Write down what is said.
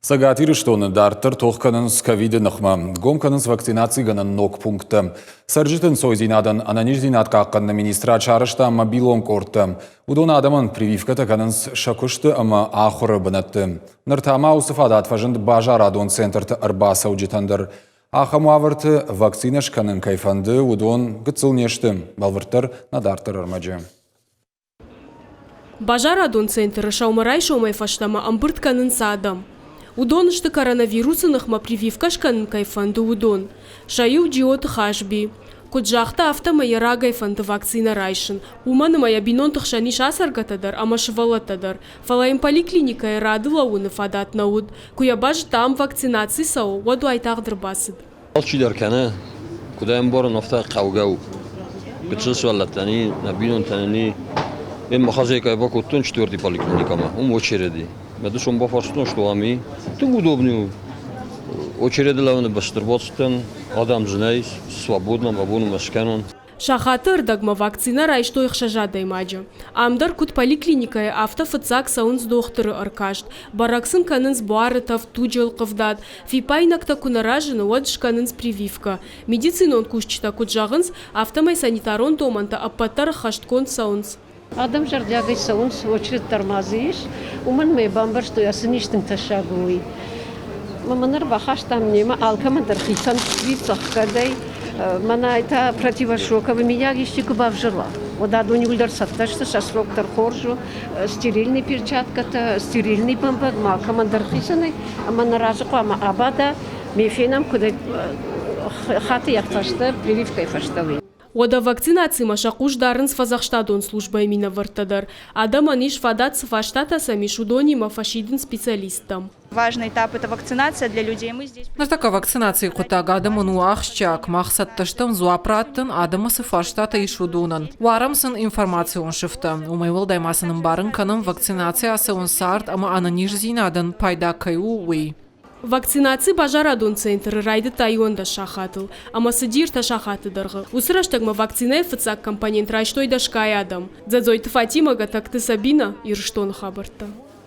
Сагатир штоны дартыр тоққаныныз ковиды нықма. Гомканыз вакцинации ганын нок пункты. Саржытын сойзинадан ананиждинат қаққанны министра чарышта мобилон корты. Удон адамын прививката каныныз шакушты ама ахуры бынатты. Ныртама усыфадат важынд бажар адон центрты арбаса уджитандыр. Ахамуавырты вакцинаш канын кайфанды удон гыцыл нешті. Балвыртыр надартыр армаджы. Бажар адон центры шаумарай шаумай фаштама амбырт канын саадам. Удонышты коронавирусынықма прививкашканын кайфанды удон. Шаю диоты хашби. Куджахта автома яра гайфанды вакцина райшын. Уманыма я бинон тахшани шасаргатадар, ама швалатадар. Фалаем поликлиника я радыла уны фадат науд. Куя бажы там вакцинации сау, воду айтагдыр басыд. Алчилар кана, кудаем борон офта қаугау. Гыцыс валлаттани, набинон танани. Мен махазейка баку тун четвертый поликлиникама, очереди. Медушон бафарстон что ами, ту удобнее. Очереди лавны бастырботстан, адам знайс, свободно, вагону масканон. Шахатыр дагма вакцина рай что их шажадай маджа. Амдар кут поликлиника автофацак саунс докторы аркашт. Бараксын канынс буарытов туджел қывдат. Фипайнакта кунаражыны уадыш канынс прививка. Медицинон кушчита кут жағынс автомай санитарон томанта аппаттар хашткон саунс. Адам жардягай саунс очередь тормозишь, уман мы бамбар что я сыништин ташагуй. Маманар бахаш там нема алкамандар хитан свицах кадай мана это противошоковый меня еще кубав жила. Вода до нигульдар сатташта шасроктар хоржу, стерильный перчатка-то, стерильный бамбар, малкамандар хисаной, а манаражу кама абада, мефенам куда хаты яхташта прививкой фаштавы. Ода вакцинации машакуш дарынс фазахштадон служба именно вартадар. Адам аниш фадат сфаштата сами шудонима фашидин специалистам. Важный этап – это вакцинация для людей. Мы здесь. Нартака вакцинации кутага адамын уахщак махсат таштым зуапраттын адама сфаштата и шудунан. Уарамсын информацион шифта. Умайвыл даймасының барын каным вакцинациясы он сарт ама ананиш зинадан пайда кайу уи. Вакцинации бажар адон центры райды тайонда шахатыл, ама сидир та шахатыдырғы. Усыраштагма вакцина фыцак компонент райштой дашкай адам. Дзадзойты Фатимага так ты Сабина ирштон хабарта.